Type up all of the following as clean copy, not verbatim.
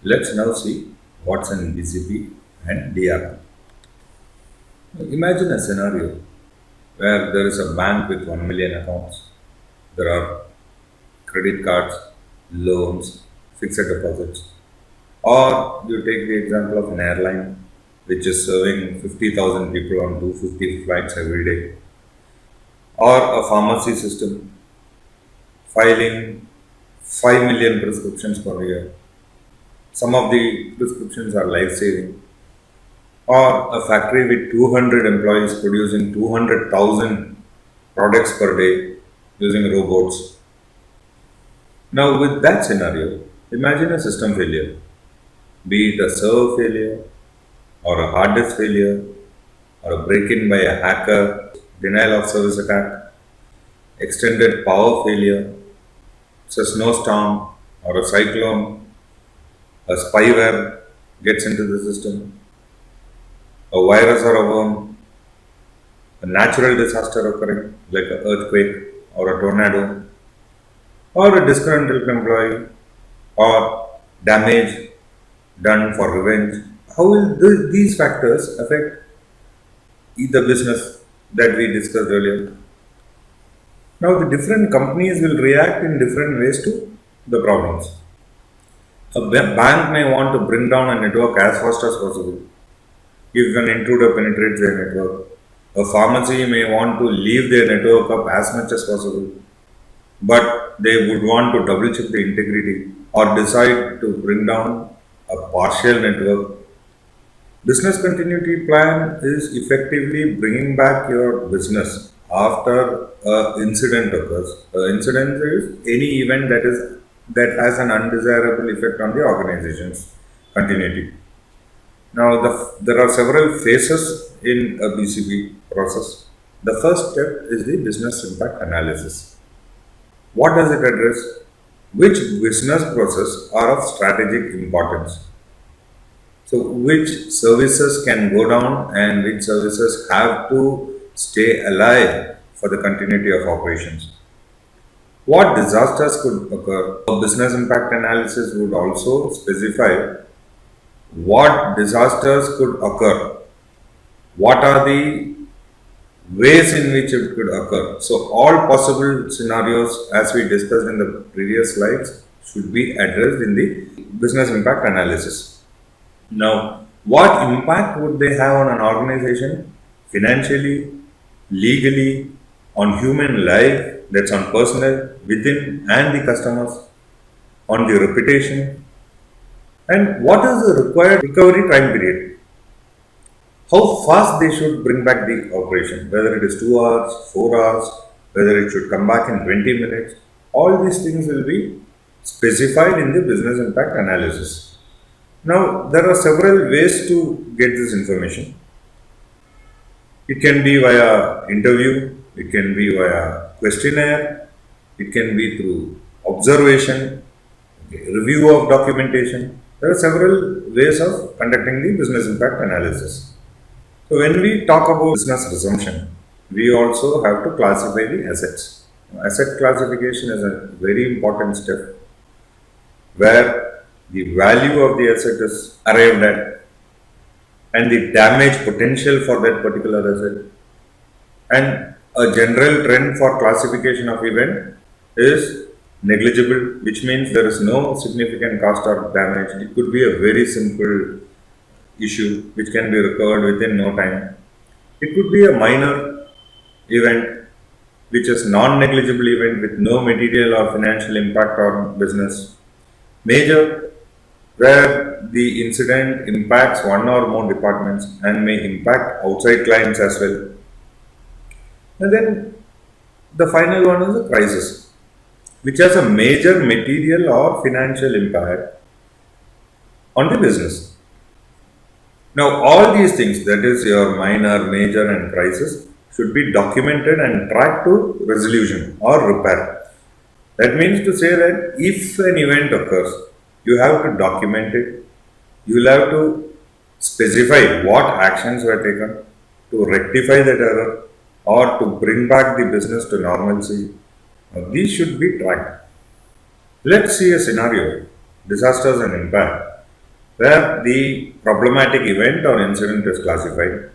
Let's now see what's in BCP and DRP. Imagine a scenario where there is a bank with 1 million accounts. There are credit cards, loans, fixed deposits. Or you take the example of an airline which is serving 50,000 people on 250 flights every day. Or a pharmacy system filing 5 million prescriptions per year. Some of the prescriptions are life saving. Or a factory with 200 employees producing 200,000 products per day using robots. Now, with that scenario, imagine a system failure, be it a server failure, or a hard disk failure, or a break in by a hacker, denial of service attack, extended power failure, it's a snowstorm, or a cyclone, a spyware gets into the system, a virus or a worm, a natural disaster occurring like an earthquake or a tornado, or a disgruntled employee, or damage done for revenge. How will these factors affect the business that we discussed earlier? Now, the different companies will react in different ways to the problems. A bank may want to bring down a network as fast as possible if an intruder penetrates their network. A pharmacy may want to leave their network up as much as possible, but they would want to double check the integrity or decide to bring down a partial network. Business continuity plan is effectively bringing back your business after an incident occurs. An incident is any event that has an undesirable effect on the organization's continuity. Now, there are several phases in a BCP process. The first step is the business impact analysis. What does it address? Which business process are of strategic importance? So, which services can go down and which services have to stay alive for the continuity of operations? What disasters could occur? A business impact analysis would also specify what disasters could occur, what are the ways in which it could occur. So, all possible scenarios, as we discussed in the previous slides, should be addressed in the business impact analysis. Now, what impact would they have on an organization financially, legally, on human life, that's on personal, within, and the customers, on the reputation, and what is the required recovery time period? How fast they should bring back the operation, whether it is 2 hours, 4 hours, whether it should come back in 20 minutes. All these things will be specified in the business impact analysis. Now, there are several ways to get this information. It can be via interview, it can be via questionnaire, it can be through observation, review of documentation. There are several ways of conducting the business impact analysis. So, when we talk about business resumption, we also have to classify the assets. Asset classification is a very important step where the value of the asset is arrived at and the damage potential for that particular asset. And a general trend for classification of event is negligible, which means there is no significant cost or damage. It could be a very simple issue which can be recovered within no time. It could be a minor event which is non-negligible event with no material or financial impact on business. Major, where the incident impacts one or more departments and may impact outside clients as well. And then the final one is the crisis, which has a major material or financial impact on the business. Now, all these things, that is your minor, major, and crisis, should be documented and tracked to resolution or repair. That means to say that if an event occurs, you have to document it, you will have to specify what actions were taken to rectify that error or to bring back the business to normalcy. Now, these should be tracked. Let's see a scenario, disasters and impact. where the problematic event or incident is classified,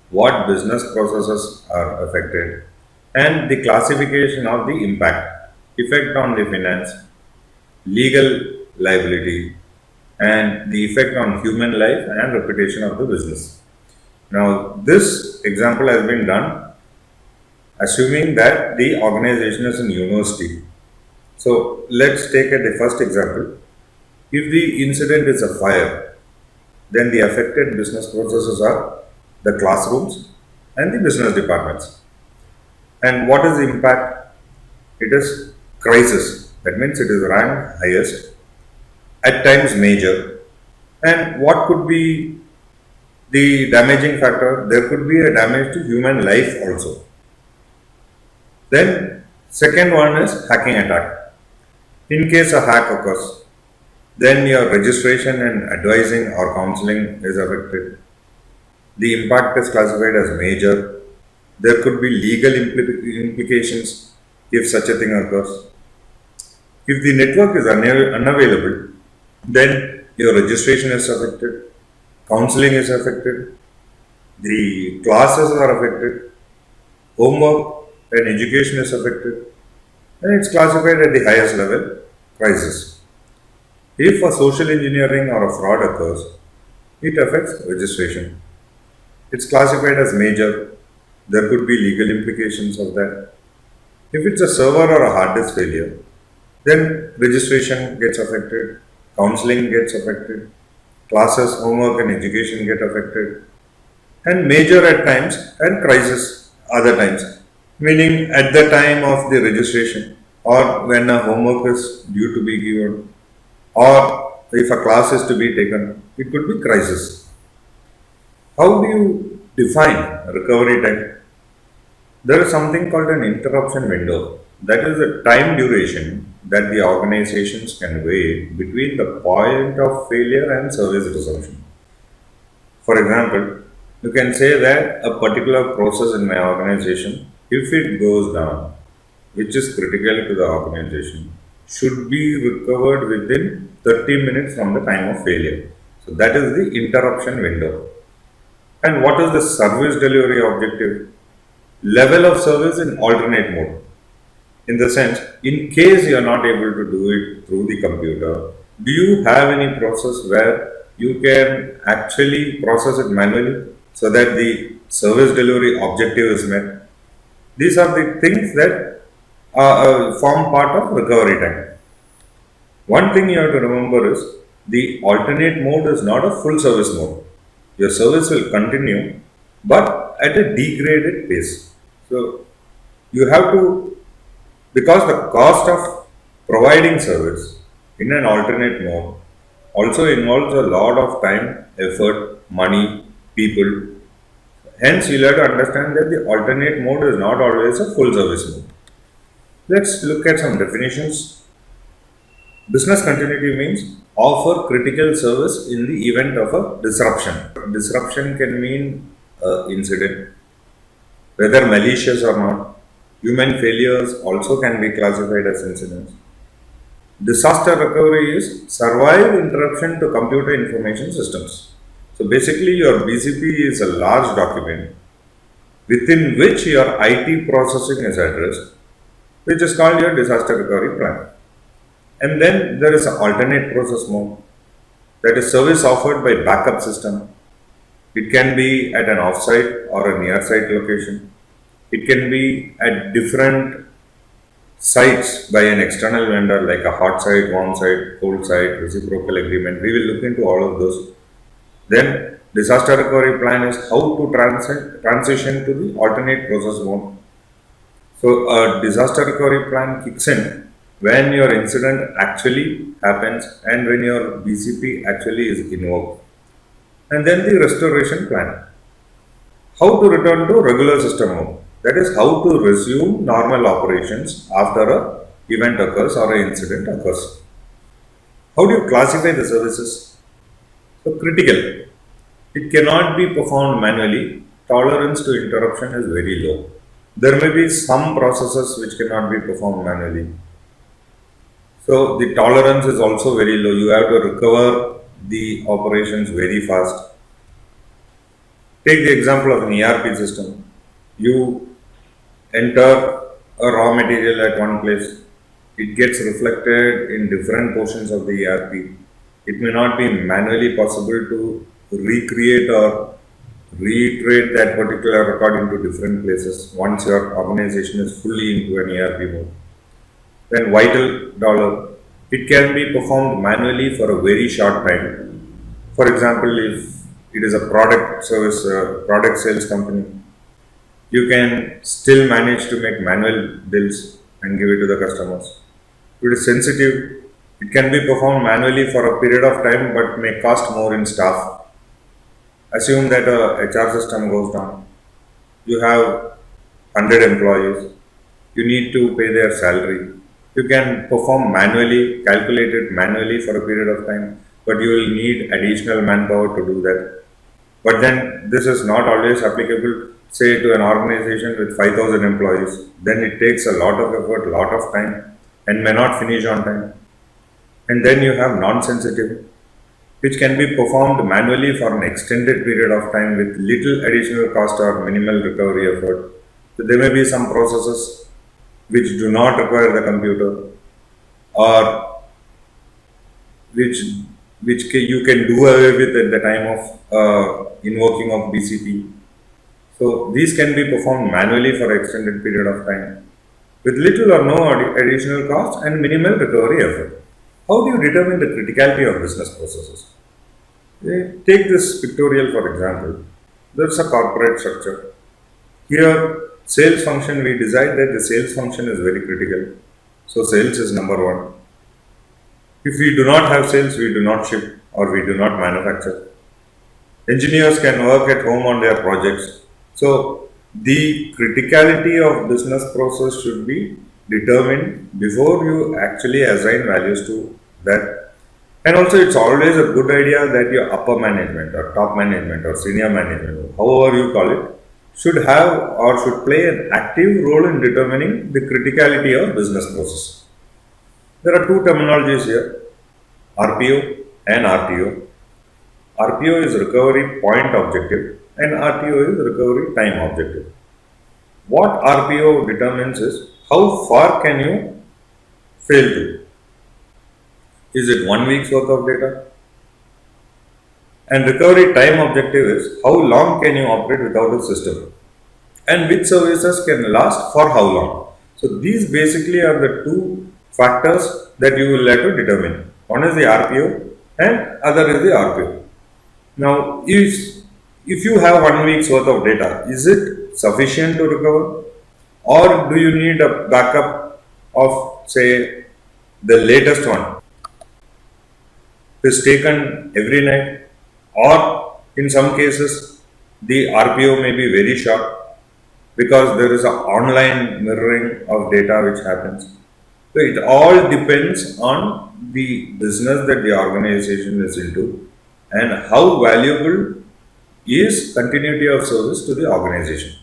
what business processes are affected, and the classification of the impact, effect on the finance, legal liability, and the effect on human life and reputation of the business. Now, this example has been done assuming that the organization is in university. So, let's take the first example. If the incident is a fire, then the affected business processes are the classrooms and the business departments. And what is the impact? It is crisis. That means it is ranked highest, at times major. And what could be the damaging factor? There could be a damage to human life also. Then second one is hacking attack. In case a hack occurs, then your registration and advising or counseling is affected. The impact is classified as major. There could be legal implications if such a thing occurs. If the network is unavailable, then your registration is affected, counseling is affected, the classes are affected, homework and education is affected, and it's classified at the highest level, crisis. If a social engineering or a fraud occurs, it affects registration. It's classified as major. There could be legal implications of that. If it's a server or a hard disk failure, then registration gets affected, counseling gets affected, classes, homework, and education get affected, and major at times and crisis other times, meaning at the time of the registration or when a homework is due to be given or if a class is to be taken, it could be crisis. How do you define recovery time? There is something called an interruption window. That is the time duration that the organizations can wait between the point of failure and service resumption. For example, you can say that a particular process in my organization, if it goes down, which is critical to the organization, should be recovered within 30 minutes from the time of failure. So that is the interruption window. And what is the service delivery objective? Level of service in alternate mode. In the sense, in case you are not able to do it through the computer, do you have any process where you can actually process it manually so that the service delivery objective is met? These are the things that form part of recovery time. One thing you have to remember is the alternate mode is not a full service mode. Your service will continue but at a degraded pace. So you have to, because the cost of providing service in an alternate mode also involves a lot of time, effort, money, people. Hence, you'll have to understand that the alternate mode is not always a full service mode. Let's look at some definitions. Business continuity means offer critical service in the event of a disruption. Disruption can mean incident, whether malicious or not. Human failures also can be classified as incidents. Disaster recovery is survive interruption to computer information systems. So basically, your BCP is a large document within which your IT processing is addressed, which is called your disaster recovery plan. And then there is an alternate process mode, that is service offered by backup system. It can be at an offsite or a near site location. It can be at different sites by an external vendor like a hot site, warm site, cold site, reciprocal agreement. We will look into all of those. Then disaster recovery plan is how to transition to the alternate process mode. So a disaster recovery plan kicks in when your incident actually happens and when your BCP actually is invoked. And then the restoration plan. How to return to regular system mode. That is how to resume normal operations after a event occurs or an incident occurs. How do you classify the services? So critical. It cannot be performed manually. Tolerance to interruption is very low. There may be some processes which cannot be performed manually. So the tolerance is also very low. You have to recover the operations very fast. Take the example of an ERP system. You enter a raw material at one place, it gets reflected in different portions of the ERP. It may not be manually possible to recreate or reiterate that particular record into different places once your organization is fully into an ERP mode. Then vital dollar, it can be performed manually for a very short time. For example, if it is a product service, product sales company, you can still manage to make manual bills and give it to the customers. If it is sensitive, it can be performed manually for a period of time but may cost more in staff. Assume that a HR system goes down. You have 100 employees. You need to pay their salary. You can perform manually, calculate it manually for a period of time, but you will need additional manpower to do that. But then this is not always applicable, say, to an organization with 5,000 employees. Then it takes a lot of effort, lot of time, and may not finish on time. And then you have non-sensitive, which can be performed manually for an extended period of time with little additional cost or minimal recovery effort. So there may be some processes which do not require the computer, or which you can do away with at the time of invoking of BCP. So these can be performed manually for an extended period of time with little or no additional cost and minimal recovery effort. How do you determine the criticality of business processes? Take this pictorial for example. There's a corporate structure. Here, sales function, we decide that the sales function is very critical. So sales is number one. If we do not have sales, we do not ship or we do not manufacture. Engineers can work at home on their projects. So the criticality of business process should be determined before you actually assign values to that. And also it's always a good idea that your upper management or top management or senior management, however you call it, should have or should play an active role in determining the criticality of business process. There are two terminologies here, RPO and RTO. RPO is recovery point objective and RTO is recovery time objective. What RPO determines is how far can you fail to. Is it 1 week's worth of data? And recovery time objective is how long can you operate without a system and which services can last for how long. So these basically are the two factors that you will have to determine. One is the RPO and other is the RPO. Now if you have 1 week's worth of data, is it sufficient to recover or do you need a backup of say the latest one is taken every night, or in some cases the RPO may be very short because there is an online mirroring of data which happens. So it all depends on the business that the organization is into and how valuable is continuity of service to the organization.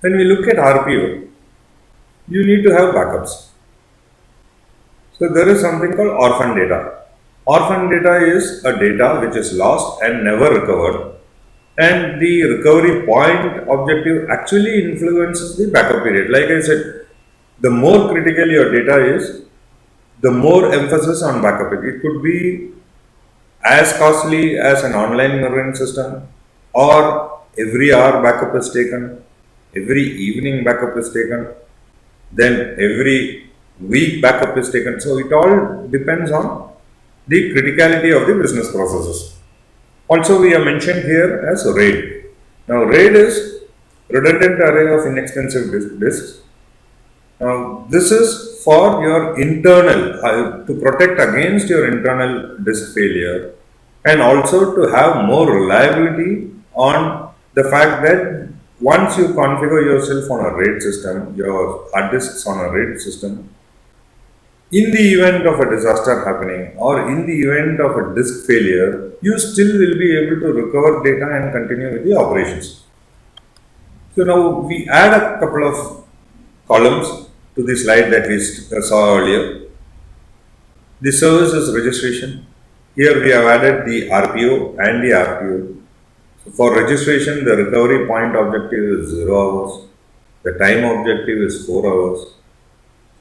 When we look at RPO, you need to have backups. So there is something called orphan data. Orphan data is a data which is lost and never recovered, and the recovery point objective actually influences the backup period. Like I said, the more critical your data is, the more emphasis on backup. It could be as costly as an online mirroring system, or every hour backup is taken, every evening backup is taken, then every week backup is taken. So it all depends on the criticality of the business processes. Also, we have mentioned here as RAID. Now, RAID is redundant array of inexpensive disks. Now, this is for your internal, to protect against your internal disk failure and also to have more reliability on the fact that once you configure yourself on a RAID system, your hard disks on a RAID system, in the event of a disaster happening or in the event of a disk failure, you still will be able to recover data and continue with the operations. So now we add a couple of columns to the slide that we saw earlier. The services registration. Here we have added the RPO and the RPO. So for registration, the recovery point objective is 0 hours. The time objective is 4 hours.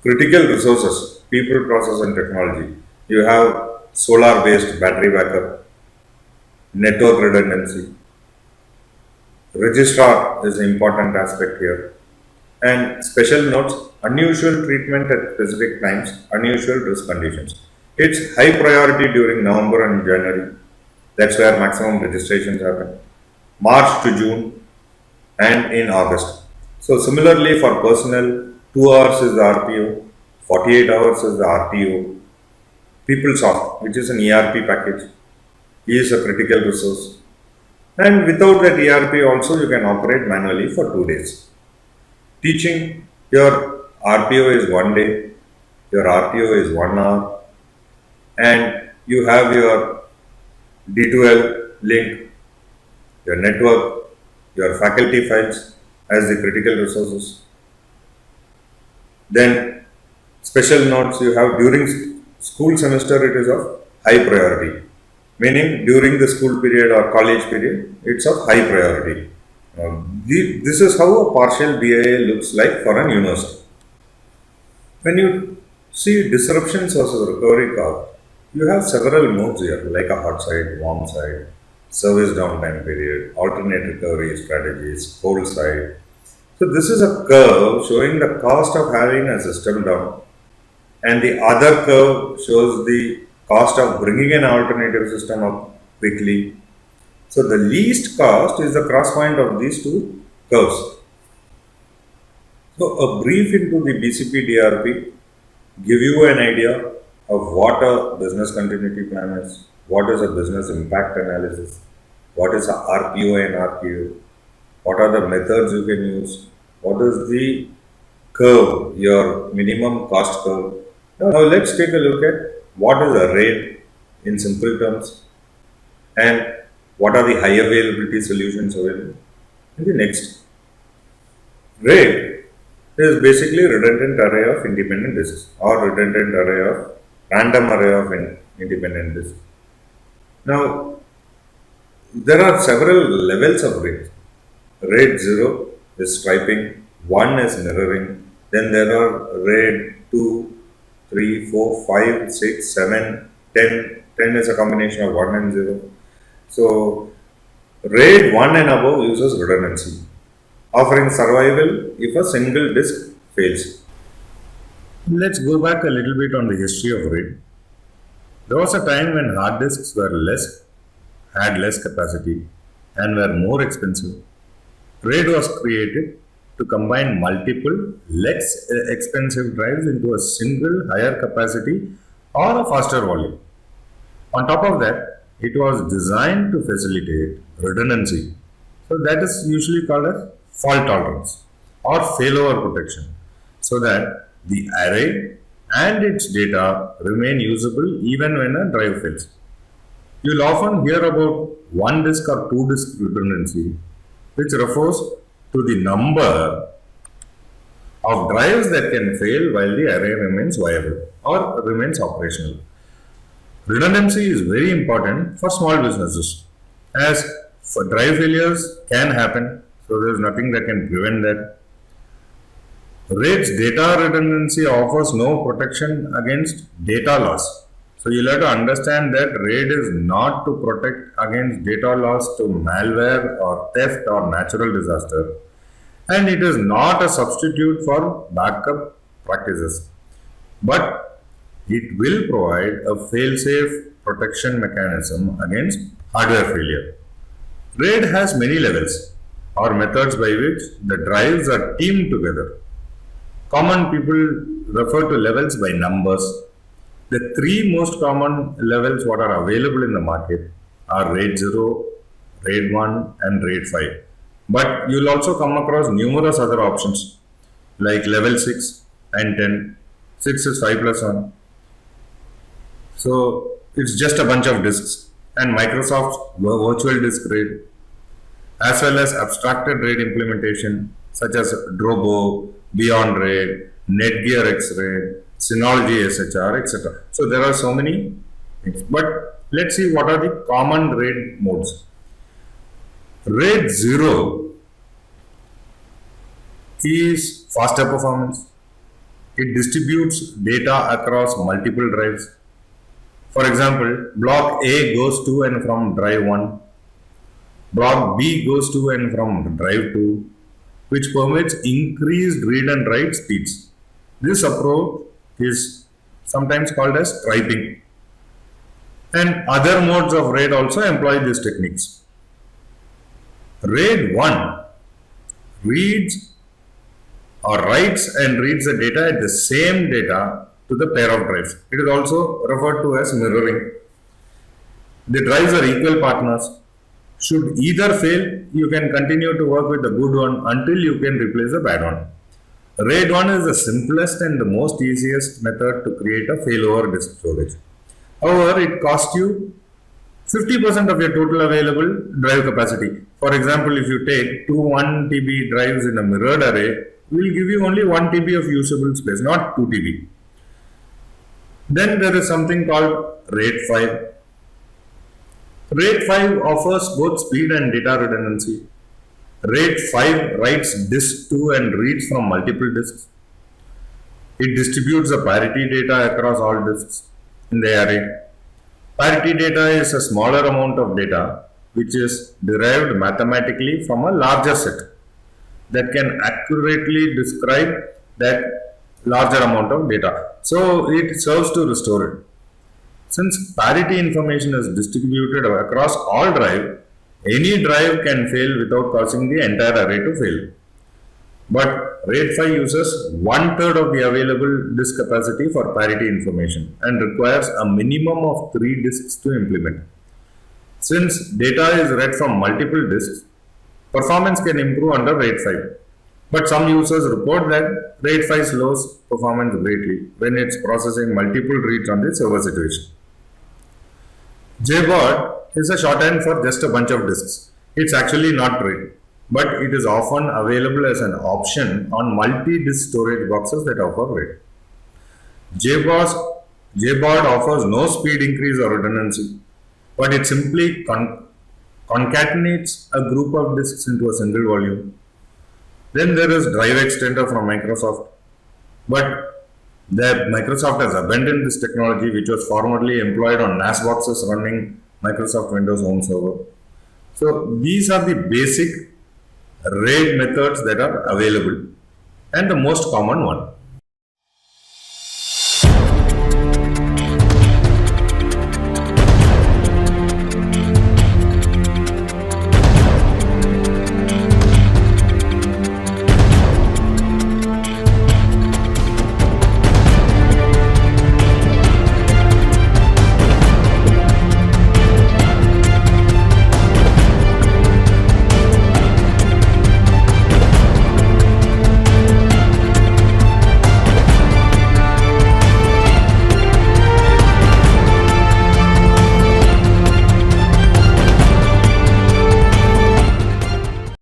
Critical resources, people, process, and technology. You have solar based battery backup, network redundancy. Registrar is an important aspect here. And special notes, unusual treatment at specific times, unusual risk conditions. It's high priority during November and January. That's where maximum registrations happen. March to June and in August. So similarly for personnel, 2 hours is the RPO, 48 hours is the RTO. PeopleSoft, which is an ERP package, is a critical resource. And without that ERP also you can operate manually for 2 days. Teaching, your RPO is 1 day, your RTO is 1 hour, and you have your D2L link, your network, your faculty files as the critical resources. Then special notes you have during school semester, it is of high priority, meaning during the school period or college period it's of high priority. This is how a partial BIA looks like for an university. When you see disruptions versus recovery curve, you have several modes here like a hot side, warm side, service downtime period, alternate recovery strategies, cold side. So this is a curve showing the cost of having a system down, and the other curve shows the cost of bringing an alternative system up quickly. So the least cost is the cross point of these two curves. So a brief into the BCP DRP give you an idea of what a business continuity plan is, what is a business impact analysis, what is a RPO and RPO, what are the methods you can use, what is the curve, your minimum cost curve. Now let's take a look at what is a rate in simple terms and what are the high availability solutions available. In the next, RAID is basically redundant array of independent disks or redundant array of random array of independent disks. Now, there are several levels of RAID. RAID 0 is striping, 1 is mirroring, then there are RAID 2, 3, 4, 5, 6, 7, 10. 10 is a combination of 1 and 0. So, RAID 1 and above uses redundancy, offering survival if a single disk fails. Let's go back a little bit on the history of RAID. There was a time when hard disks had less capacity, and were more expensive. RAID was created to combine multiple less expensive drives into a single higher capacity or a faster volume. On top of that, it was designed to facilitate redundancy. So that is usually called as fault tolerance or failover protection, so that the array and its data remain usable even when a drive fails. You'll often hear about one disk or two disk redundancy, which refers to the number of drives that can fail while the array remains viable or remains operational. Redundancy is very important for small businesses, as for drive failures can happen, so there is nothing that can prevent that. RAID's data redundancy offers no protection against data loss. So you'll have to understand that RAID is not to protect against data loss to malware or theft or natural disaster, and it is not a substitute for backup practices, but it will provide a fail-safe protection mechanism against hardware failure. RAID has many levels or methods by which the drives are teamed together. Common people refer to levels by numbers. The three most common levels what are available in the market are RAID 0, RAID 1 and RAID 5. But you'll also come across numerous other options like level 6 and 10. 6 is 5 plus 1. So it's just a bunch of disks, and Microsoft's virtual disk RAID, as well as abstracted RAID implementation such as Drobo, Beyond RAID, Netgear X RAID, Synology SHR, etc. So there are so many things. But let's see what are the common RAID modes. RAID 0 is faster performance. It distributes data across multiple drives. For example, block A goes to and from drive 1, block B goes to and from drive 2, which permits increased read and write speeds. This approach is sometimes called as striping. And other modes of RAID also employ these techniques. RAID 1 reads or writes and reads the data at the same data to the pair of drives. It is also referred to as mirroring. The drives are equal partners. Should either fail, you can continue to work with the good one until you can replace the bad one. RAID 1 is the simplest and the most easiest method to create a failover disk storage. However, it costs you 50% of your total available drive capacity. For example, if you take two 1 TB drives in a mirrored array, we will give you only 1 TB of usable space, not 2 TB. Then there is something called RAID 5. RAID 5 offers both speed and data redundancy. RAID 5 writes disk to and reads from multiple disks. It distributes the parity data across all disks in the array. Parity data is a smaller amount of data which is derived mathematically from a larger set that can accurately describe that larger amount of data. So it serves to restore it. Since parity information is distributed across all drives, any drive can fail without causing the entire array to fail. But RAID 5 uses 1/3 of the available disk capacity for parity information and requires a minimum of 3 disks to implement. Since data is read from multiple disks, performance can improve under RAID 5. But some users report that RAID 5 slows performance greatly when it's processing multiple reads on the server situation. JBOD is a shorthand for just a bunch of disks. It's actually not RAID, but it is often available as an option on multi-disk storage boxes that offer RAID. JBOD offers no speed increase or redundancy, but it simply concatenates a group of disks into a single volume. Then there is Drive Extender from Microsoft, but Microsoft has abandoned this technology, which was formerly employed on NAS boxes running Microsoft Windows Home Server. So these are the basic RAID methods that are available and the most common one.